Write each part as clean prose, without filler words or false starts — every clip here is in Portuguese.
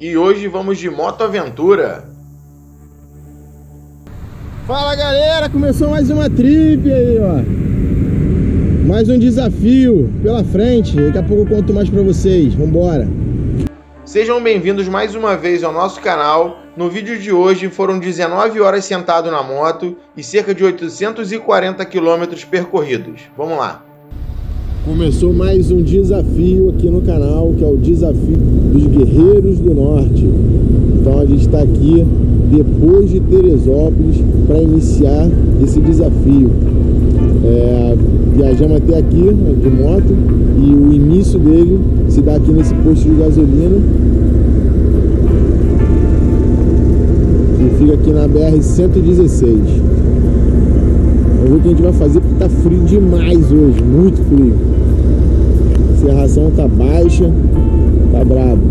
e hoje vamos de moto aventura. Fala galera, começou mais uma trip aí, ó. Mais um desafio pela frente, daqui a pouco eu conto mais pra vocês, vambora. Sejam bem-vindos mais uma vez ao nosso canal. No vídeo de hoje foram 19 horas sentado na moto e cerca de 840 quilômetros percorridos. Vamos lá. Começou mais um desafio aqui no canal, que é o Desafio dos Guerreiros do Norte. Então a gente está aqui depois de Teresópolis para iniciar esse desafio. Viajamos até aqui de moto e o início dele se dá aqui nesse posto de gasolina e fica aqui na BR-116. Vamos ver o que a gente vai fazer porque tá frio demais hoje, muito frio. A serração tá baixa, tá brabo.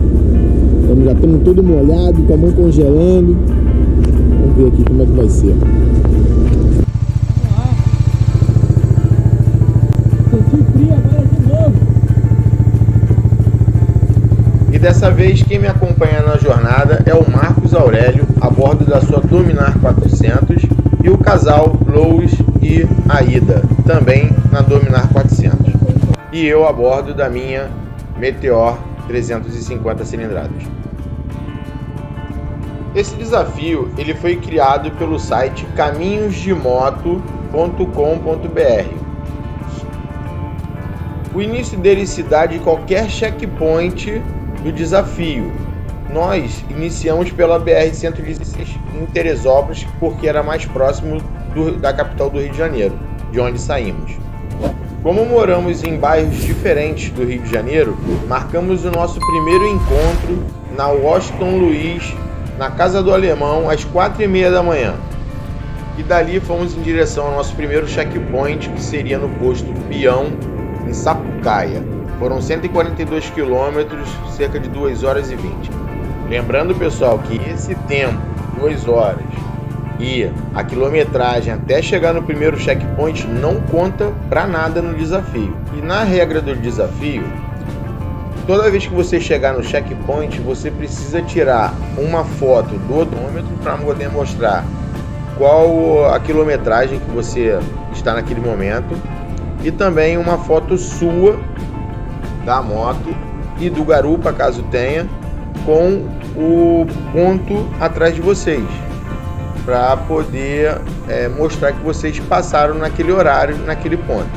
Já estamos todo molhado, com a mão congelando. Vamos ver aqui como é que vai ser. E dessa vez quem me acompanha na jornada é o Marcos Aurélio, a bordo da sua Dominar 400, e o casal Louis e Aida, também na Dominar 400. E eu a bordo da minha Meteor 350 cilindradas. Esse desafio ele foi criado pelo site caminhosdemoto.com.br. O início dele se dá de qualquer checkpoint do desafio. Nós iniciamos pela BR-116 em Teresópolis porque era mais próximo da capital do Rio de Janeiro, de onde saímos. Como moramos em bairros diferentes do Rio de Janeiro, marcamos o nosso primeiro encontro na Washington Luiz, na Casa do Alemão, às 4h30 da manhã. E dali fomos em direção ao nosso primeiro checkpoint, que seria no posto Bião, em Sapucaia. Foram 142 quilômetros, cerca de 2 horas e 20. Lembrando, pessoal, que esse tempo, 2 horas, e a quilometragem até chegar no primeiro checkpoint não conta para nada no desafio. E na regra do desafio, toda vez que você chegar no checkpoint, você precisa tirar uma foto do odômetro para poder mostrar qual a quilometragem que você está naquele momento, e também uma foto sua da moto e do garupa, caso tenha, com o ponto atrás de vocês, para poder mostrar que vocês passaram naquele horário, naquele ponto.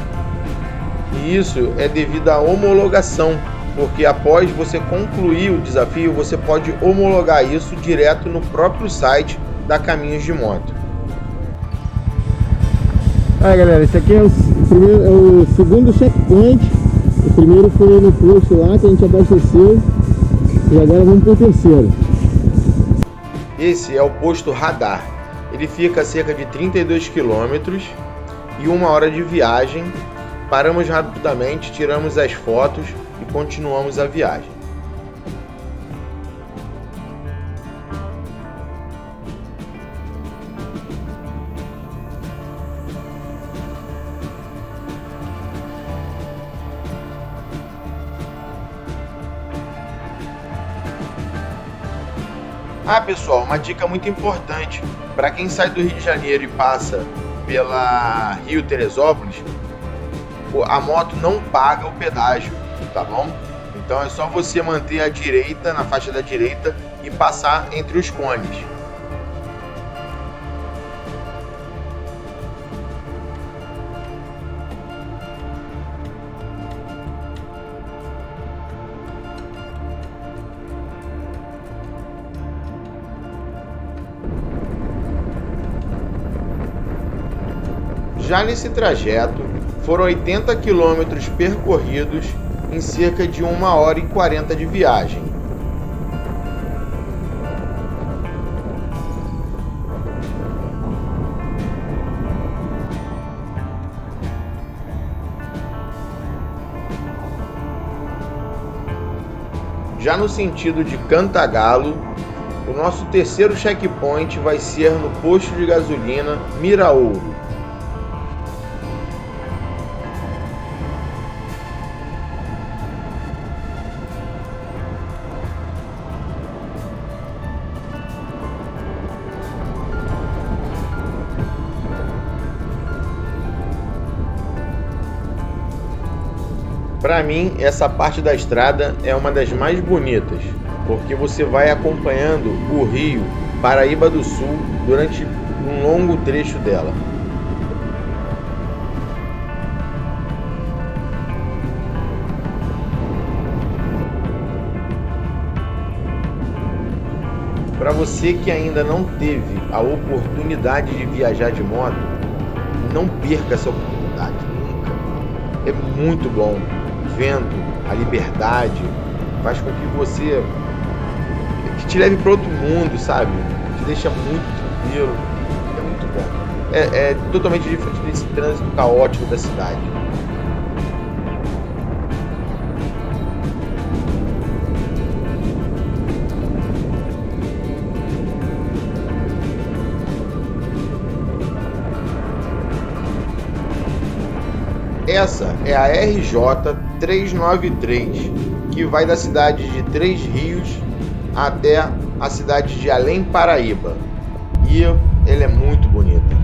E isso é devido à homologação, porque após você concluir o desafio, você pode homologar isso direto no próprio site da Caminhos de Moto. Aí galera, esse aqui é o segundo checkpoint. O primeiro foi no posto lá que a gente abasteceu e agora vamos pro terceiro. Esse é o posto Radar. Ele fica a cerca de 32 quilômetros e 1 hora de viagem. Paramos rapidamente, tiramos as fotos e continuamos a viagem. Ah, pessoal, uma dica muito importante. Para quem sai do Rio de Janeiro e passa pela Rio Teresópolis, a moto não paga o pedágio, tá bom? Então é só você manter a direita, na faixa da direita, e passar entre os cones. Já nesse trajeto, foram 80 quilômetros percorridos em cerca de 1 hora e 40 de viagem. Já no sentido de Cantagalo, o nosso terceiro checkpoint vai ser no posto de gasolina Miraouro. Para mim, essa parte da estrada é uma das mais bonitas, porque você vai acompanhando o rio Paraíba do Sul durante um longo trecho dela. Para você que ainda não teve a oportunidade de viajar de moto, não perca essa oportunidade nunca. É muito bom. O vento, a liberdade, faz com que você te leve para outro mundo, sabe? Te deixa muito tranquilo. É muito bom. É totalmente diferente desse trânsito caótico da cidade. Essa é a RJ 393, que vai da cidade de Três Rios até a cidade de Além Paraíba. E ela é muito bonita.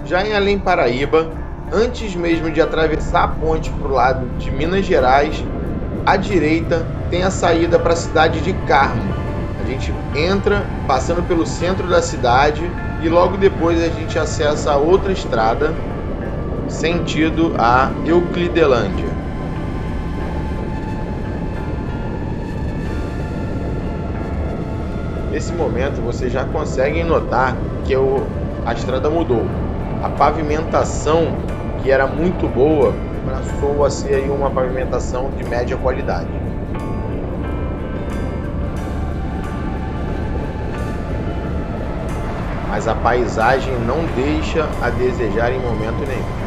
Já em Além Paraíba, antes mesmo de atravessar a ponte para o lado de Minas Gerais, à direita tem a saída para a cidade de Carmo. A gente entra passando pelo centro da cidade e logo depois a gente acessa outra estrada sentido a Euclidelândia. Nesse momento vocês já conseguem notar que a estrada mudou. A pavimentação, que era muito boa, passou a ser aí uma pavimentação de média qualidade. Mas a paisagem não deixa a desejar em momento nenhum.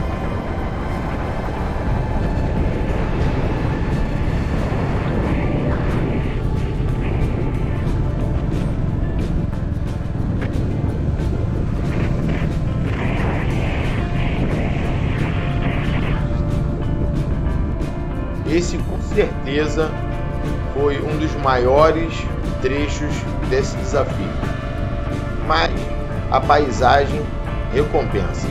Esse com certeza foi um dos maiores trechos desse desafio, mas a paisagem recompensa.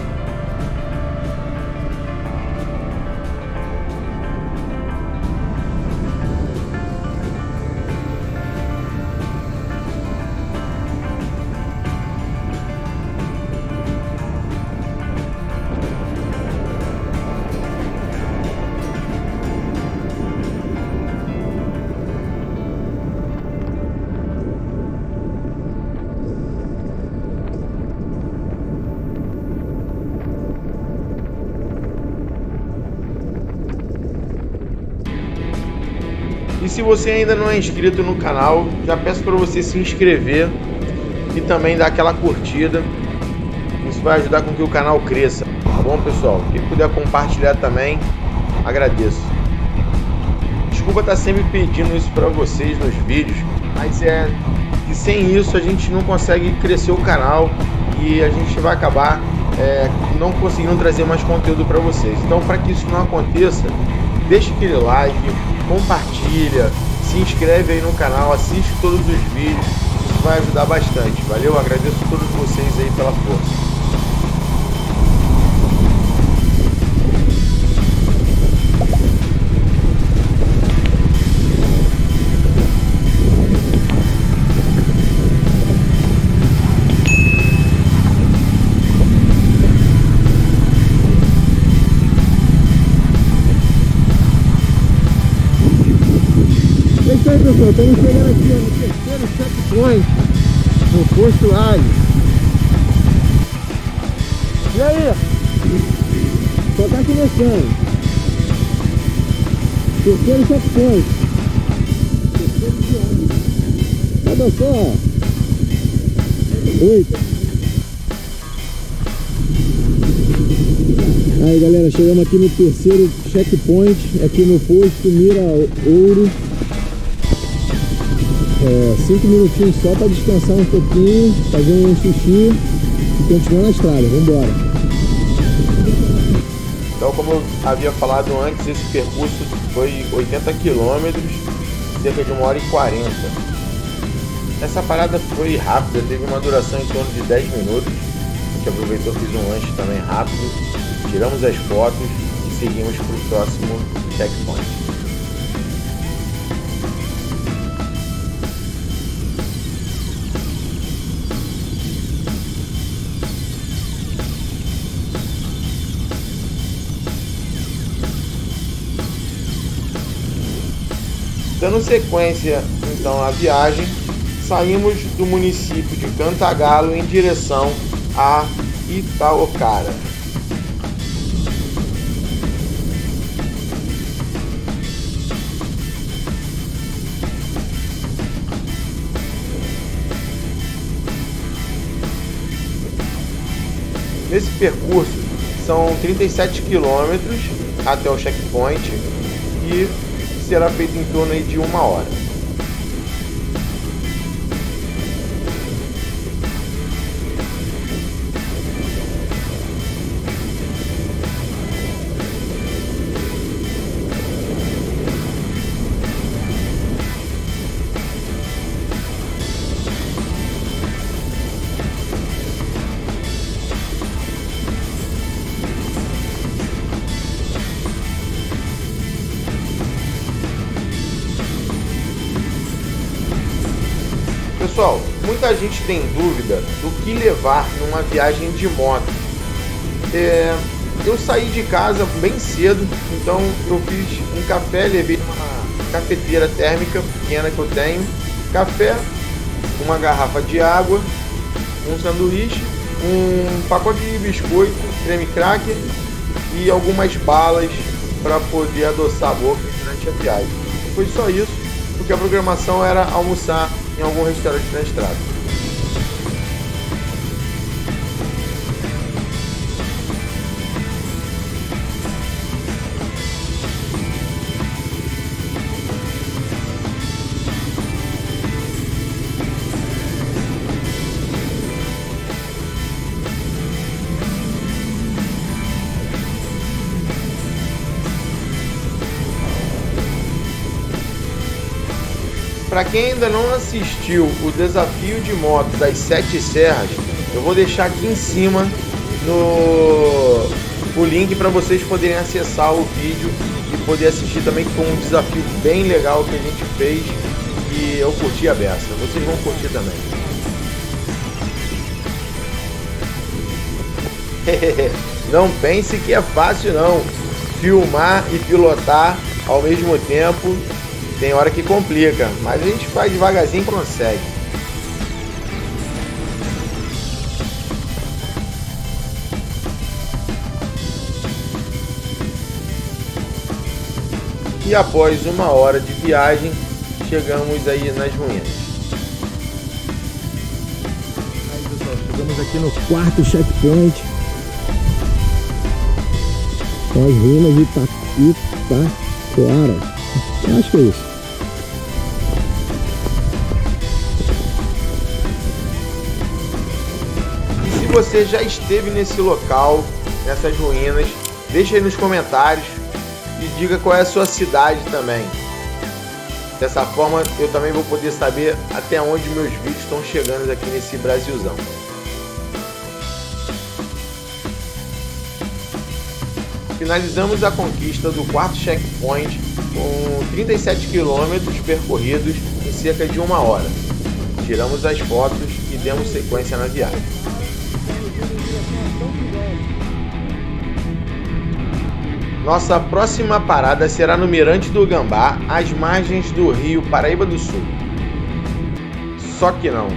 E se você ainda não é inscrito no canal, já peço para você se inscrever e também dar aquela curtida. Isso vai ajudar com que o canal cresça, tá bom, pessoal? Quem puder compartilhar também, agradeço. Desculpa estar sempre pedindo isso para vocês nos vídeos, mas que sem isso a gente não consegue crescer o canal e a gente vai acabar não conseguindo trazer mais conteúdo para vocês. Então, para que isso não aconteça, deixa aquele like, compartilha, se inscreve aí no canal, assiste todos os vídeos, isso vai ajudar bastante. Valeu, agradeço a todos vocês aí pela força. É isso aí, pessoal, estamos chegando aqui no terceiro checkpoint, no posto Ali. E aí? Só tá começando. Terceiro checkpoint. Terceiro de ônibus. Olha só. 8. Aí, galera, chegamos aqui no terceiro checkpoint, aqui no posto Mira Ouro. 5 minutinhos só para descansar um pouquinho, fazer um xixi e continuar na estrada. Vamos embora. Então, como eu havia falado antes, esse percurso foi 80 km, cerca de 1h40. Essa parada foi rápida, teve uma duração em torno de 10 minutos. A gente aproveitou, fiz um lanche também rápido, tiramos as fotos e seguimos para o próximo checkpoint. Dando sequência então à viagem, saímos do município de Cantagalo em direção a Itaocara. Nesse percurso são 37 quilômetros até o checkpoint e será feito em torno de 1 hora. Pessoal, muita gente tem dúvida do que levar numa viagem de moto. Eu saí de casa bem cedo, então eu fiz um café, levei uma cafeteira térmica pequena que eu tenho, café, uma garrafa de água, um sanduíche, um pacote de biscoito, creme cracker e algumas balas para poder adoçar a boca durante a viagem. Foi só isso, porque a programação era almoçar em algum restaurante na estrada. Para quem ainda não assistiu o desafio de moto das 7 serras, eu vou deixar aqui em cima o link para vocês poderem acessar o vídeo e poder assistir também, que foi um desafio bem legal que a gente fez e eu curti a beça. Vocês vão curtir também. Não pense que é fácil não. Filmar e pilotar ao mesmo tempo tem hora que complica, mas a gente faz devagarzinho e consegue. E após 1 hora de viagem, chegamos aí nas ruínas. Aí, pessoal, chegamos aqui no 4º checkpoint. Com as ruínas de Itacoara. Eu acho que é isso. Se você já esteve nesse local, nessas ruínas, deixa aí nos comentários e diga qual é a sua cidade também. Dessa forma eu também vou poder saber até onde meus vídeos estão chegando aqui nesse Brasilzão. Finalizamos a conquista do 4º checkpoint com 37 quilômetros percorridos em cerca de 1 hora. Tiramos as fotos e demos sequência na viagem. Nossa próxima parada será no Mirante do Gambá, às margens do rio Paraíba do Sul. Só que não.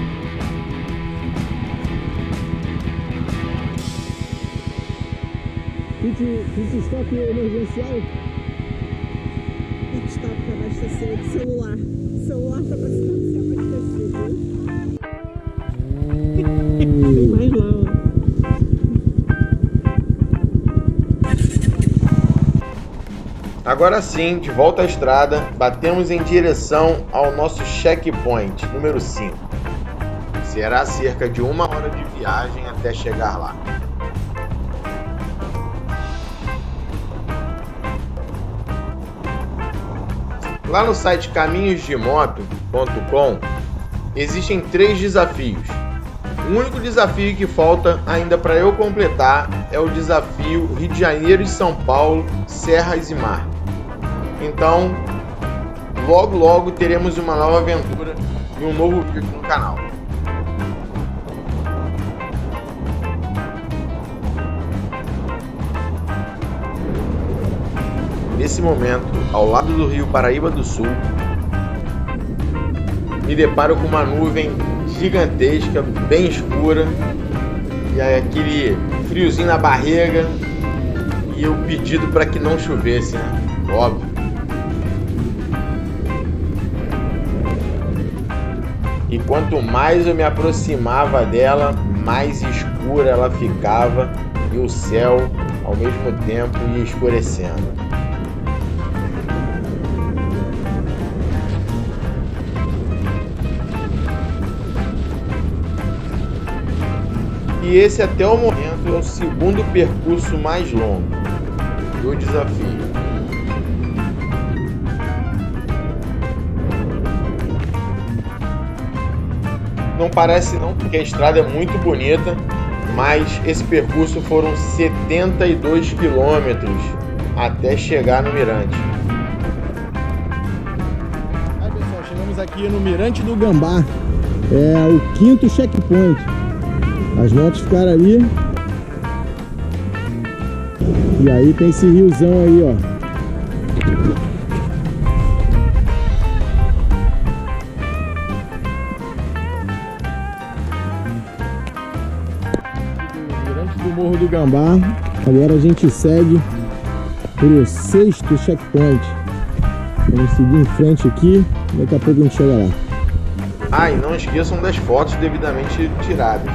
Pit stop emergencial? Pit stop para abastecer de celular. Celular para se abastecer, viu? Tem mais lá, ó. Agora sim, de volta à estrada, batemos em direção ao nosso checkpoint número 5. Será cerca de 1 hora de viagem até chegar lá. Lá no site caminhosdemoto.com existem 3 desafios. O único desafio que falta ainda para eu completar é o desafio Rio de Janeiro e São Paulo, Serras e Mar. Então, logo teremos uma nova aventura e um novo vídeo aqui no canal. Nesse momento, ao lado do Rio Paraíba do Sul, me deparo com uma nuvem gigantesca, bem escura, e aí aquele friozinho na barriga e o pedido para que não chovesse, né? Óbvio. E quanto mais eu me aproximava dela, mais escura ela ficava e o céu ao mesmo tempo ia escurecendo. E esse até o momento é o segundo percurso mais longo do desafio. Não parece não, porque a estrada é muito bonita, mas esse percurso foram 72 quilômetros até chegar no Mirante. Aí pessoal, chegamos aqui no Mirante do Gambá, é o 5º checkpoint. As motos ficaram ali. E aí tem esse riozão aí, ó. Mirante do Morro do Gambá. Agora a gente segue pro 6º checkpoint. Vamos seguir em frente aqui. Daqui a pouco a gente chega lá. Ah, e não esqueçam das fotos devidamente tiradas.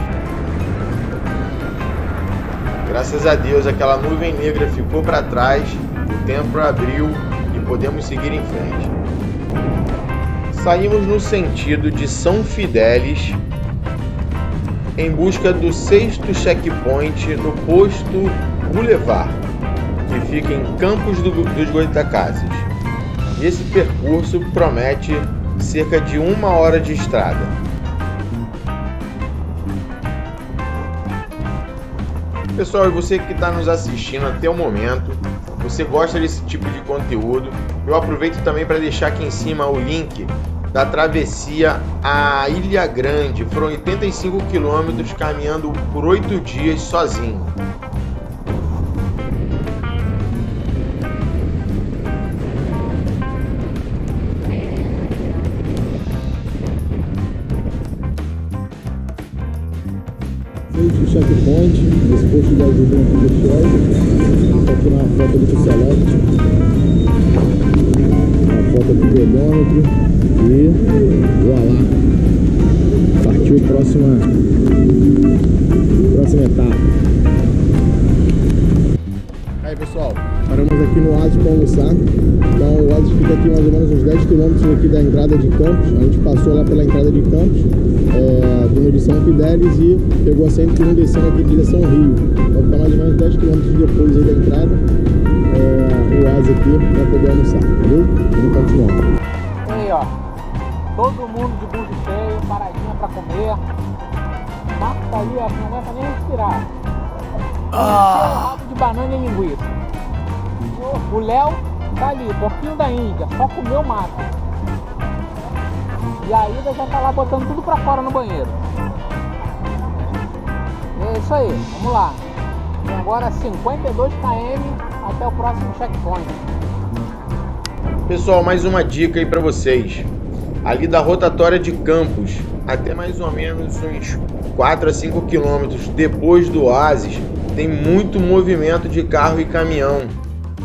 Graças a Deus, aquela nuvem negra ficou para trás, o tempo abriu e podemos seguir em frente. Saímos no sentido de São Fidélis, em busca do 6º checkpoint no posto Boulevard, que fica em Campos dos Goytacazes. Esse percurso promete cerca de 1 hora de estrada. Pessoal, e você que está nos assistindo até o momento, você gosta desse tipo de conteúdo, eu aproveito também para deixar aqui em cima o link da travessia à Ilha Grande. Foram 85 quilômetros caminhando por 8 dias sozinho. O checkpoint, esse posto de ajuda aqui do Shell, aqui na foto do Select, na foto aqui do odômetro e voilá, partiu a próxima etapa. Aí pessoal, paramos aqui no Oásis para almoçar. Então o Oásis fica aqui mais ou menos uns 10 km aqui da entrada de Campos. A gente passou lá pela entrada de Campos, vindo de São Fidélis, e pegou a 101 descendo aqui em direção ao Rio. Vai ficar mais ou menos 10 km depois aí da entrada, o Oásis aqui para poder almoçar, entendeu? Vamos continuar. Aí ó, todo mundo de bucho cheio, paradinha para comer. O Marco tá ali, ó, que não aguenta nem respirar. Rabo de banana e linguiça. O Léo tá ali, porquinho da Índia, só comeu mato. E a Ida já tá lá botando tudo pra fora no banheiro. É isso aí, vamos lá. Tem agora 52 km até o próximo checkpoint. Pessoal, mais uma dica aí para vocês. Ali da rotatória de Campos, até mais ou menos uns 4 a 5 quilômetros depois do Oásis, tem muito movimento de carro e caminhão.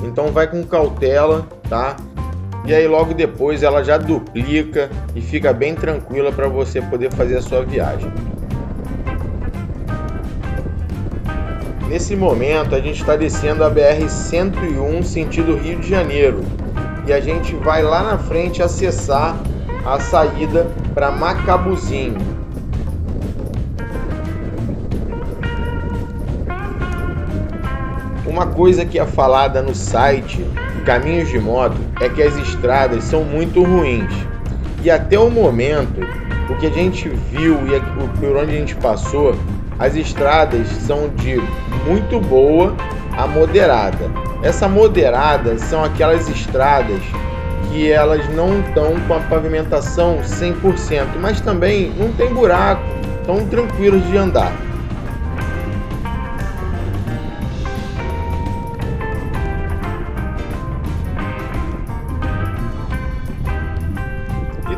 Então vai com cautela, tá? E aí logo depois ela já duplica e fica bem tranquila para você poder fazer a sua viagem. Nesse momento a gente está descendo a BR-101 sentido Rio de Janeiro e a gente vai lá na frente acessar a saída para Macabuzinho. Uma coisa que é falada no site Caminhos de Moto é que as estradas são muito ruins. E até o momento, o que a gente viu e por onde a gente passou, as estradas são de muito boa a moderada. Essa moderada são aquelas estradas que elas não estão com a pavimentação 100%, mas também não tem buraco, estão tranquilos de andar.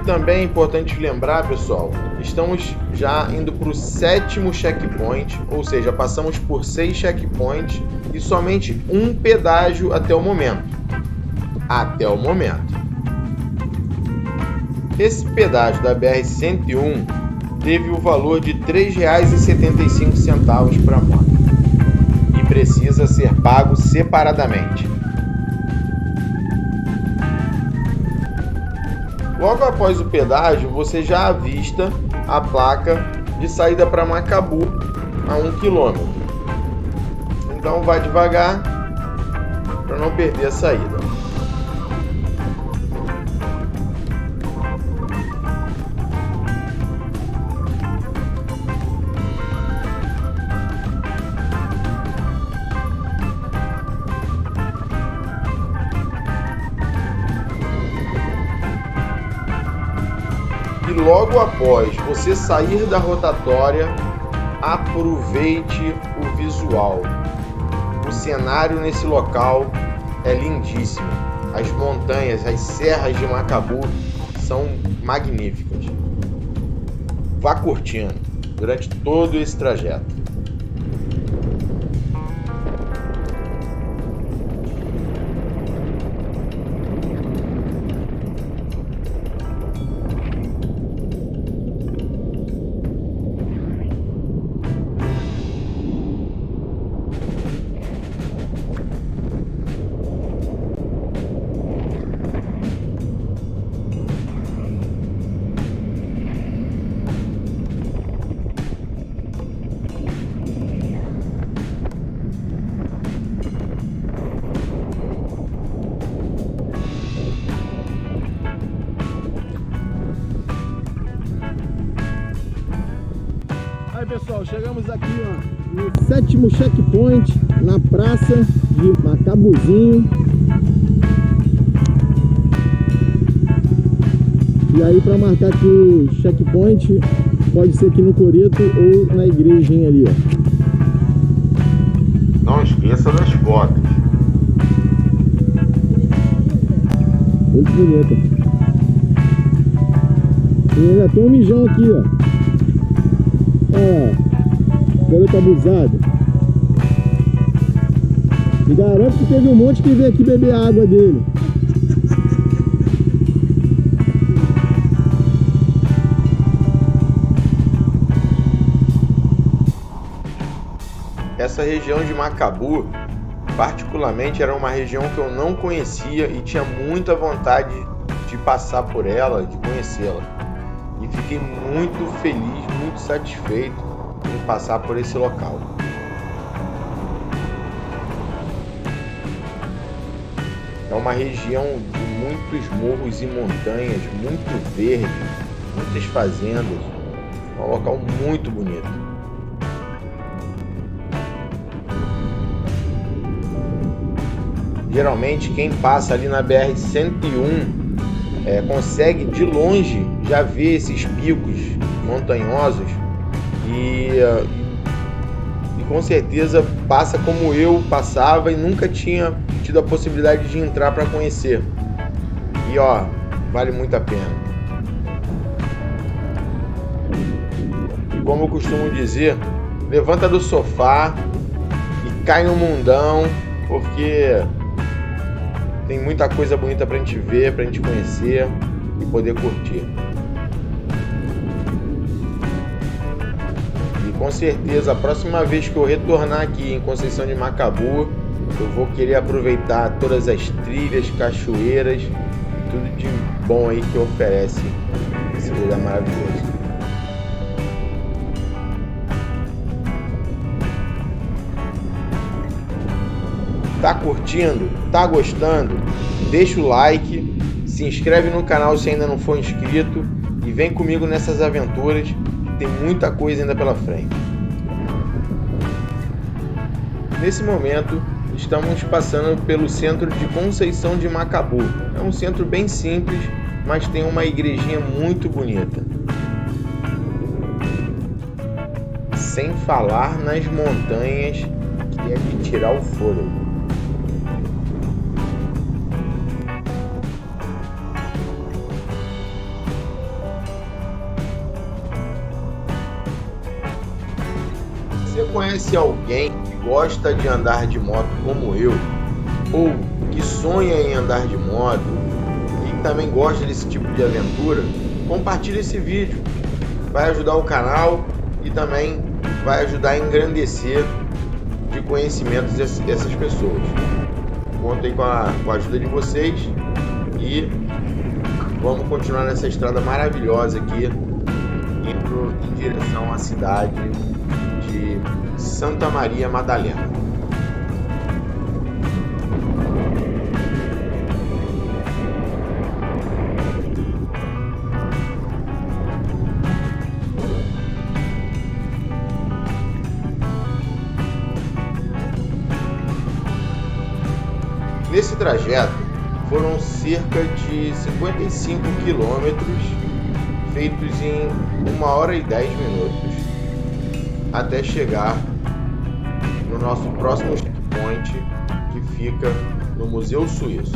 Também é importante lembrar, pessoal, estamos já indo para o 7º checkpoint, ou seja, passamos por 6 checkpoints e somente um pedágio até o momento. Esse pedágio da BR-101 teve o valor de R$ 3,75 para a moto e precisa ser pago separadamente. Logo após o pedágio, você já avista a placa de saída para Macabu a 1 km. Então vai devagar para não perder a saída. E logo após você sair da rotatória, aproveite o visual. O cenário nesse local é lindíssimo. As montanhas, as serras de Macabu são magníficas. Vá curtindo durante todo esse trajeto. Aí pessoal, chegamos aqui no 7º checkpoint, na praça de Macabuzinho. E aí para marcar aqui o checkpoint, pode ser aqui no Coreto ou na igrejinha ali, ó. Não esqueça das botas. Muito bonita. E ainda tem um mijão aqui, ó. Ó, garoto abusado. Me garanto que teve um monte que veio aqui beber a água dele. Essa região de Macabu, particularmente, era uma região que eu não conhecia e tinha muita vontade de passar por ela, de conhecê-la. E fiquei muito feliz, muito satisfeito em passar por esse local. É uma região de muitos morros e montanhas, muito verde, muitas fazendas. É um local muito bonito. Geralmente quem passa ali na BR-101 consegue de longe já ver esses picos montanhosos e com certeza passa como eu passava e nunca tinha tido a possibilidade de entrar para conhecer. E ó, vale muito a pena. Como eu costumo dizer, levanta do sofá e cai no mundão, porque tem muita coisa bonita pra gente ver, pra gente conhecer e poder curtir. E com com certeza, a próxima vez que eu retornar aqui em Conceição de Macabu, eu vou querer aproveitar todas as trilhas, cachoeiras, tudo de bom aí que oferece esse lugar maravilhoso. Tá curtindo? Tá gostando? Deixa o like, se inscreve no canal se ainda não for inscrito e vem comigo nessas aventuras, que tem muita coisa ainda pela frente. Nesse momento, estamos passando pelo centro de Conceição de Macabu. É um centro bem simples, mas tem uma igrejinha muito bonita. Sem falar nas montanhas, que é de tirar o fôlego. Você conhece alguém que gosta de andar de moto como eu, ou que sonha em andar de moto e também gosta desse tipo de aventura? Compartilhe esse vídeo, vai ajudar o canal e também vai ajudar a engrandecer de conhecimentos essas pessoas. Conto aí com a ajuda de vocês e vamos continuar nessa estrada maravilhosa aqui, indo em direção à cidade de Santa Maria Madalena. Nesse trajeto foram cerca de 55 quilômetros feitos em 1 hora e 10 minutos até chegar no nosso próximo checkpoint, que fica no Museu Suíço.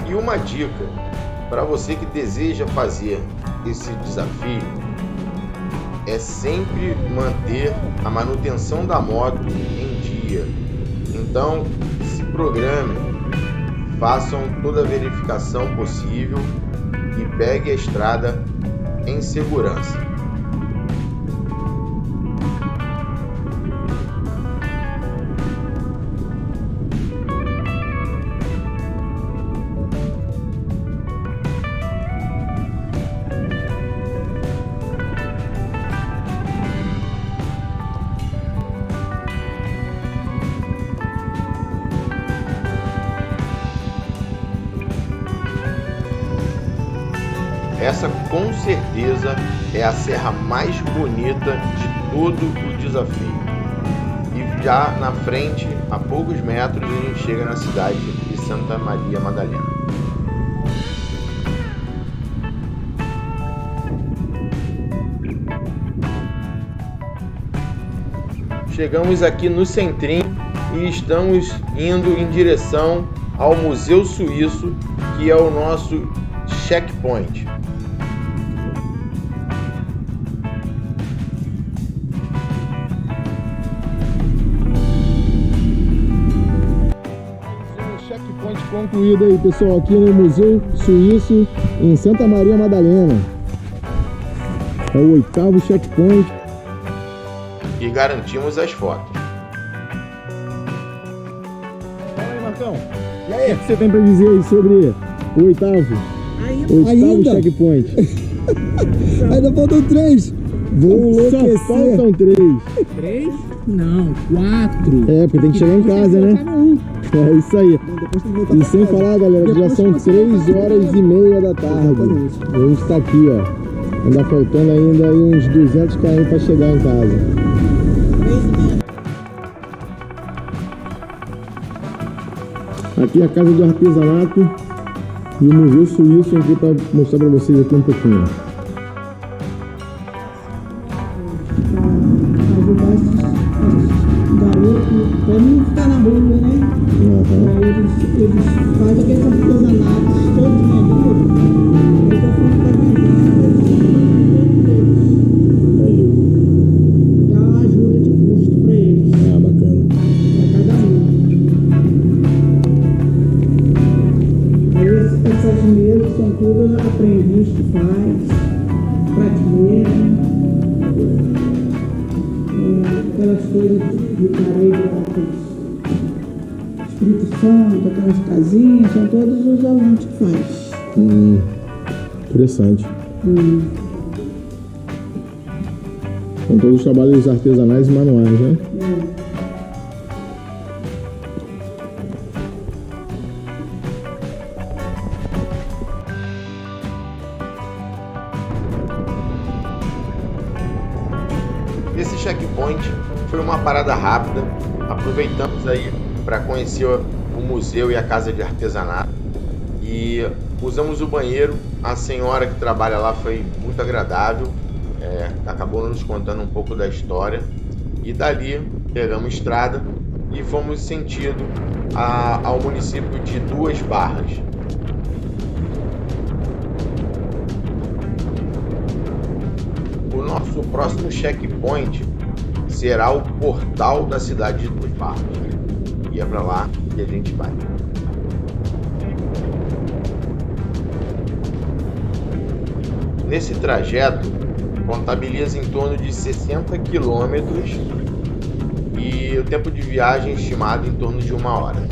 E uma dica para você que deseja fazer esse desafio é sempre manter a manutenção da moto em dia. Então, se programem, façam toda a verificação possível e pegue a estrada em segurança. Essa com certeza é a serra mais bonita de todo o desafio. E já na frente, a poucos metros, a gente chega na cidade de Santa Maria Madalena. Chegamos aqui no centrinho e estamos indo em direção ao Museu Suíço, que é o nosso checkpoint. Checkpoint concluído aí, pessoal, aqui no Museu Suíço em Santa Maria Madalena. É o 8º checkpoint. E garantimos as fotos. Fala aí, Marcão. E aí, o que você tem pra dizer aí sobre o 8º? Ainda? Checkpoint. Ainda faltam 3. Vou Só enlouquecer. faltam 3. 3? Não, 4. É, porque tem que chegar em casa, né? É isso aí. Depois tem que voltar E pra sem casa. falar, galera, que já Depois são que você 3h30 da tarde. Exatamente. A gente tá aqui, ó. Ainda faltando ainda aí uns 200 km pra chegar em casa. Aqui é a Casa do Artesanato e o Museu Suíço, aqui para mostrar para vocês aqui um pouquinho. Casa garotos, para não ficar na rua, né? Uhum. Eles fazem aqueles artesanatos todos ali, eles estão para vendendo, Entendi. dá uma ajuda de custo para eles, Ah, bacana. para cada um. Aí essas mesas são todas aprendiz que faz, prateleira, aquelas coisas de parede, Espírito Santo, aquelas casinhas, são todos os alunos que faz. Interessante. São todos trabalhos artesanais e manuais, né? Esse checkpoint foi uma parada rápida. Aproveitamos aí para conhecer o museu e a casa de artesanato e usamos o banheiro. A senhora que trabalha lá foi muito agradável, acabou nos contando um pouco da história e dali pegamos estrada e fomos sentido ao município de Duas Barras. O nosso próximo checkpoint será o portal da cidade de Duas Barras. E é para lá que a gente vai. Nesse trajeto, contabiliza em torno de 60 quilômetros e o tempo de viagem estimado em torno de 1 hora.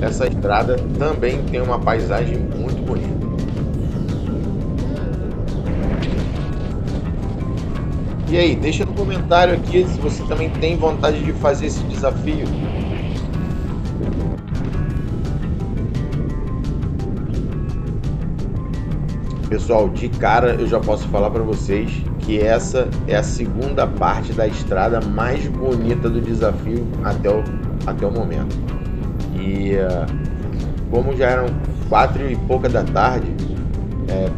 Essa estrada também tem uma paisagem muito bonita. E aí, deixa no comentário aqui se você também tem vontade de fazer esse desafio. Pessoal, de cara eu já posso falar para vocês que essa é a segunda parte da estrada mais bonita do desafio até o momento. E como já eram 4 e pouca da tarde,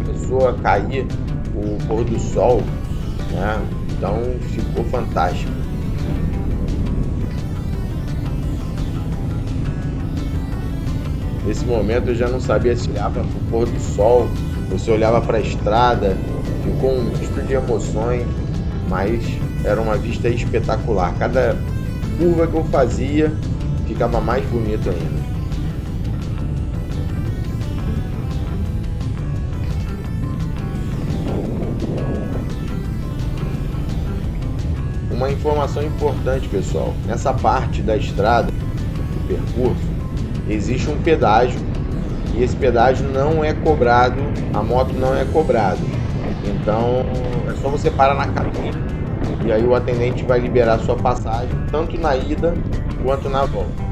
começou a cair o pôr do sol, né? Então ficou fantástico. Nesse momento eu já não sabia se olhava para o pôr do sol ou se olhava para a estrada. Ficou um misto de emoções, mas era uma vista espetacular. Cada curva que eu fazia ficava mais bonito ainda. Uma informação importante, pessoal: nessa parte da estrada, do percurso, existe um pedágio e esse pedágio não é cobrado, a moto não é cobrado. Então é só você parar na cabine e aí o atendente vai liberar sua passagem tanto na ida quanto na volta.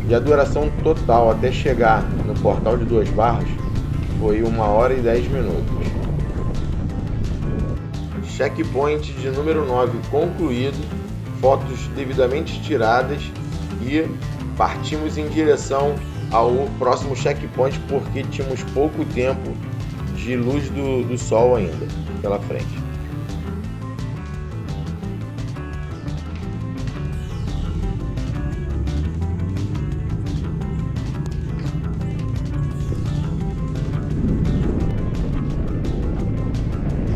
E a duração total até chegar no portal de Duas Barras foi 1 hora e 10 minutos. Checkpoint de número 9 concluído, fotos devidamente tiradas e partimos em direção ao próximo checkpoint porque tínhamos pouco tempo de luz do sol ainda pela frente.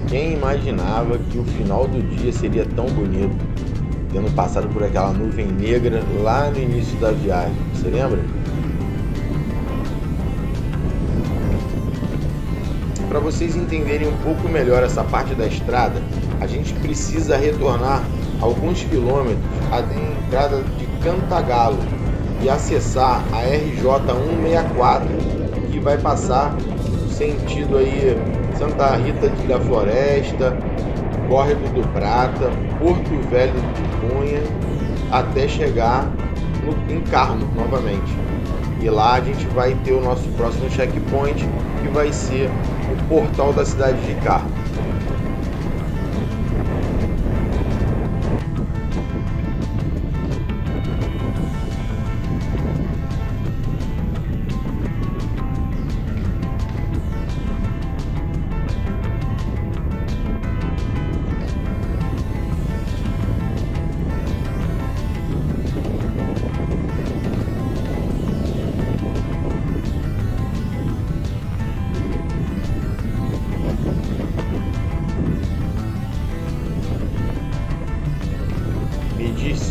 Quem imaginava que o final do dia seria tão bonito, tendo passado por aquela nuvem negra lá no início da viagem, você lembra? Para vocês entenderem um pouco melhor essa parte da estrada, a gente precisa retornar alguns quilômetros até a entrada de Cantagalo e acessar a RJ 164, que vai passar no sentido aí Santa Rita da Floresta, Córrego do Prata, Porto Velho de Cunha, até chegar em Carmo novamente. E lá a gente vai ter o nosso próximo checkpoint, que vai ser o portal da cidade de Carmo.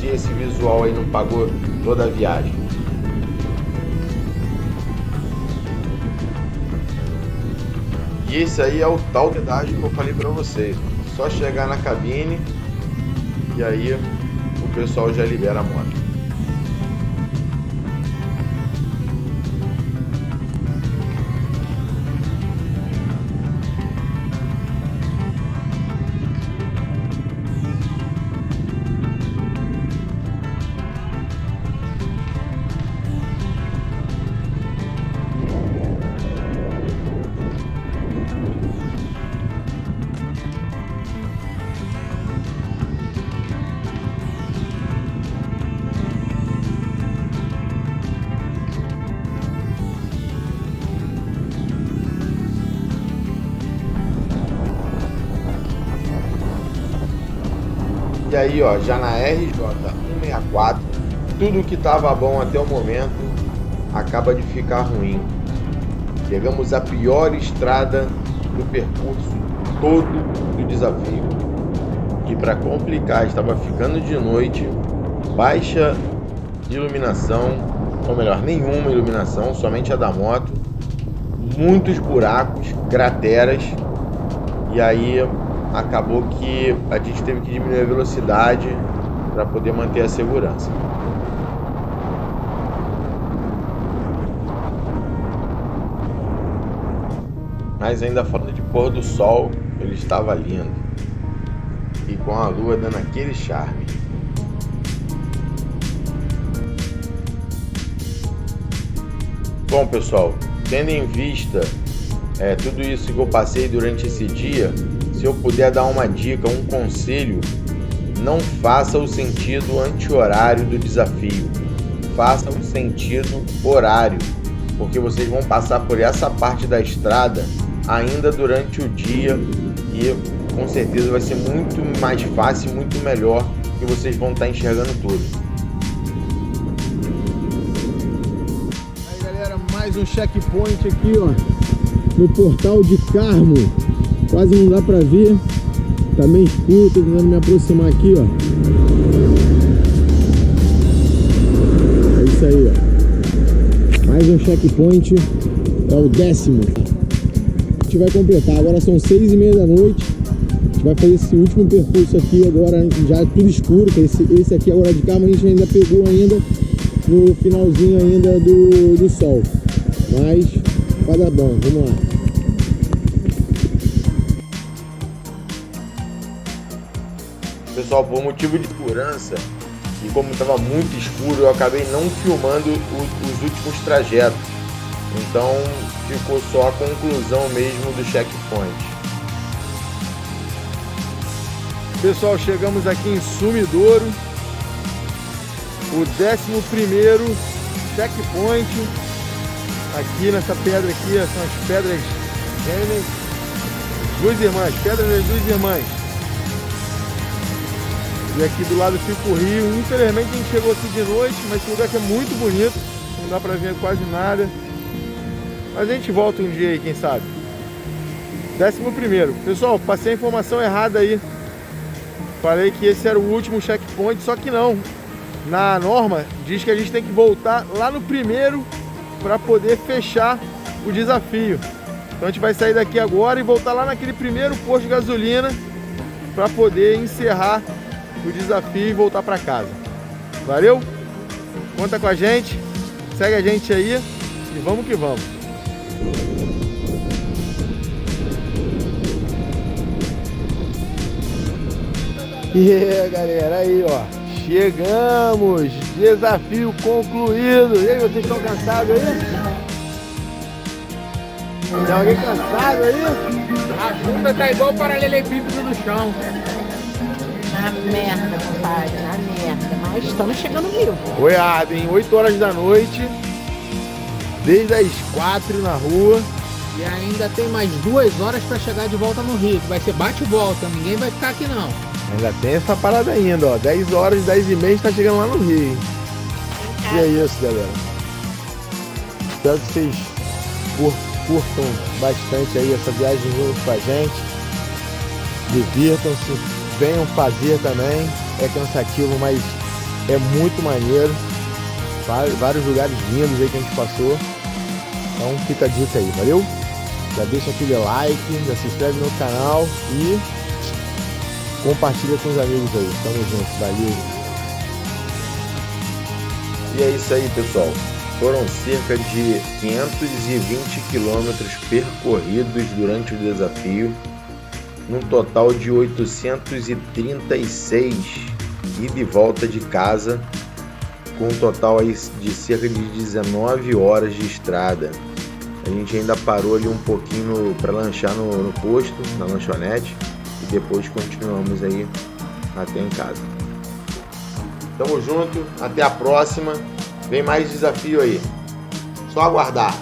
se esse visual aí não pagou toda a viagem. E esse aí é o tal pedágio que eu falei pra vocês. Só chegar na cabine e aí o pessoal já libera a moto. E aí, ó, já na RJ 164, tudo que estava bom até o momento acaba de ficar ruim. Pegamos a pior estrada do percurso todo do desafio. E para complicar, estava ficando de noite, baixa iluminação, ou melhor, nenhuma iluminação, somente a da moto, muitos buracos, crateras, e aí acabou que a gente teve que diminuir a velocidade para poder manter a segurança. Mas ainda falando de pôr do sol, ele estava lindo e com a lua dando aquele charme. Bom, pessoal, tendo em vista tudo isso que eu passei durante esse dia, se eu puder dar uma dica, um conselho, não faça o sentido anti-horário do desafio, faça o sentido horário, porque vocês vão passar por essa parte da estrada ainda durante o dia e com certeza vai ser muito mais fácil, muito melhor, que vocês vão estar enxergando tudo. Aí, galera, mais um checkpoint aqui, ó, no Portal de Carmo. Quase não dá pra ver, tá meio escuro, tô tentando me aproximar aqui, ó. É isso aí, ó. Mais um checkpoint, é o 10º. A gente vai completar, agora são 6h30 da noite. A gente vai fazer esse último percurso aqui agora, já tudo escuro, que esse aqui agora de Carmo a gente ainda pegou ainda no finalzinho ainda do sol. Mas vai dar bom, vamos lá. Pessoal, por motivo de segurança e como estava muito escuro, eu acabei não filmando os últimos trajetos. Então ficou só a conclusão mesmo do checkpoint. Pessoal, chegamos aqui em Sumidouro, o 11º checkpoint. Aqui nessa pedra aqui, são as pedras gêmeas, duas irmãs, pedras das duas irmãs. E aqui do lado fica o rio. Infelizmente a gente chegou aqui de noite, mas esse lugar aqui é muito bonito, não dá pra ver quase nada. Mas a gente volta um dia aí, quem sabe. 11º. Pessoal, passei a informação errada aí. Falei que esse era o último checkpoint, só que não. Na norma diz que a gente tem que voltar lá no primeiro para poder fechar o desafio. Então a gente vai sair daqui agora e voltar lá naquele primeiro posto de gasolina para poder encerrar o desafio e voltar para casa. Valeu? Conta com a gente, segue a gente aí e vamos que vamos. E aí, galera, aí ó, chegamos, desafio concluído. E aí, vocês estão cansados aí? Tem alguém cansado aí? A bunda tá igual o paralelepípedo no chão. Na merda, compadre, na merda. Mas estamos chegando vivo. Boiado, em 8 horas da noite, desde as 4 na rua. E ainda tem mais 2 horas pra chegar de volta no Rio. Vai ser bate e volta, ninguém vai ficar aqui não. Ainda tem essa parada ainda, ó. 10 horas, 10h30 tá chegando lá no Rio, hein? E é isso, galera. Espero que vocês curtam bastante aí essa viagem junto com a gente. Divirtam-se, venham fazer também. É cansativo, mas é muito maneiro. Vários lugares lindos aí que a gente passou. Então fica a dica aí, valeu? Já deixa aquele like, já se inscreve no canal e compartilha com os amigos aí. Tamo junto, valeu! E é isso aí, pessoal. Foram cerca de 520 quilômetros percorridos durante o desafio, num total de 836 ida e volta de casa, com um total aí de cerca de 19 horas de estrada. A gente ainda parou ali um pouquinho para lanchar no posto, na lanchonete, e depois continuamos aí até em casa. Tamo junto, até a próxima. Vem mais desafio aí. Só aguardar.